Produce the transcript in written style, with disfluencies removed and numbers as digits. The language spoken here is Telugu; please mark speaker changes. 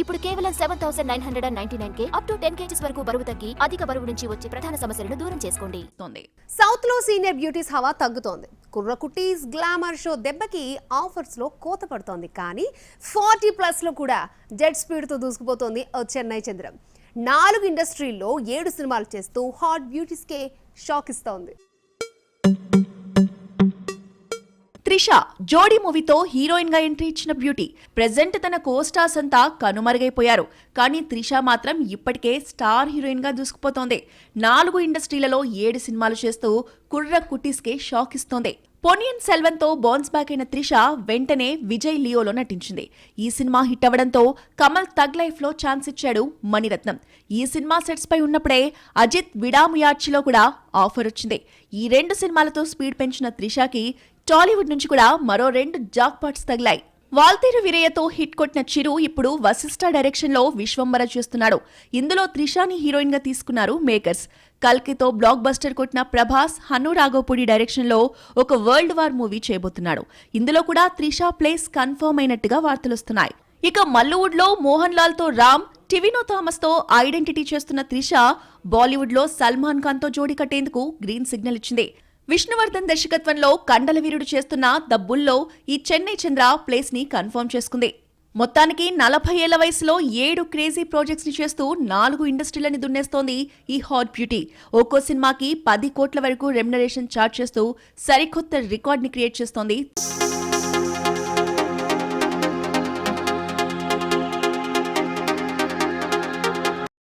Speaker 1: ఇప్పుడు కేవలం 7,999 అప్ టు 10 kgs వరకు బరువు తగ్గి అధిక బరువు నుంచి వచ్చే ప్రధాన సమస్యలను దూరం చేసుకోండి.
Speaker 2: సౌత్ లో సీనియర్ బ్యూటీస్ హవా తగ్గుతోంది. కుర్ర కుటీస్ గ్లామర్ షో దెబ్బకి ఆఫర్స్ లో కోత పడుతోంది. కానీ 40+ లో కూడా జెట్ స్పీడ్ తో దూసుకుపోతోంది చెన్నై చంద్రం. 4 ఇండస్ట్రీల్లో 7 సినిమాలు చేస్తూ హాట్ బ్యూటీస్ కే షాక్ ఇస్తోంది.
Speaker 3: త్రిష జోడీ మూవీతో హీరోయిన్ గా ఎంట్రీ ఇచ్చిన బ్యూటీ ప్రెజెంట్ తన కోస్టార్స్ అంతా కనుమరుగైపోయారు. కానీ త్రిష మాత్రం ఇప్పటికే స్టార్ హీరోయిన్ గా దూసుకుపోతోంది. 4 ఇండస్ట్రీలలో 7 సినిమాలు చేస్తూ కుర్ర కుటీస్ కే షాక్ ఇస్తోంది. పొన్నియిన్ సెల్వన్ తో బౌన్స్ బ్యాక్ అయిన త్రిష వెంటనే విజయ్ లియోలో నటించింది. ఈ సినిమా హిట్ అవ్వడంతో కమల్ తగ్ లైఫ్ లో ఛాన్స్ ఇచ్చాడు మణిరత్నం. ఈ సినిమా సెట్స్ పై ఉన్నప్పుడే అజిత్ విడాముయార్చిలో కూడా ఆఫర్ వచ్చింది. ఈ 2 సినిమాలతో స్పీడ్ పెంచిన త్రిషకి టాలీవుడ్ నుంచి కూడా మరో 2 జాక్ పాట్స్ తగిలాయి. వాల్తేరు వీరయ్యతో హిట్ కొట్టిన చిరు ఇప్పుడు వశిష్ఠ డైరెక్షన్ లో విశ్వంబర చేస్తున్నాడు. ఇందులో త్రిషాని హీరోయిన్ గా తీసుకున్నారు మేకర్స్. కల్కితో బ్లాక్ బస్టర్ కొట్టిన ప్రభాస్ హను రాఘవపూడి డైరెక్షన్ లో ఒక వరల్డ్ వార్ మూవీ చేయబోతున్నాడు. ఇందులో కూడా త్రిష ప్లేస్ కన్ఫర్మ్ అయినట్టుగా వార్తలొస్తున్నాయి. ఇక మల్లువుడ్ లో మోహన్ లాల్ తో రామ్, టివినో థామస్ తో ఐడెంటిటీ చేస్తున్న త్రిష బాలీవుడ్ లో సల్మాన్ ఖాన్ తో జోడీ కట్టేందుకు గ్రీన్ సిగ్నల్ ఇచ్చింది. విష్ణువర్ధన్ దర్శకత్వంలో కండలవీరుడు చేస్తున్న ద బుల్లో ఈ చెన్నై చంద్ర ప్లేస్ ని కన్ఫర్మ్ చేసుకుంది. మొత్తానికి 40 ఏళ్ల వయసులో 7 క్రేజీ ప్రాజెక్ట్స్ ని చేస్తూ 4 ఇండస్ట్రీలని దున్నేస్తోంది ఈ హాట్ బ్యూటీ. ఒక్కో సినిమాకి 10 కోట్ల వరకు రెమ్యునరేషన్ చార్జ్ చేస్తూ సరికొత్త రికార్డ్ ని క్రియేట్ చేస్తోంది.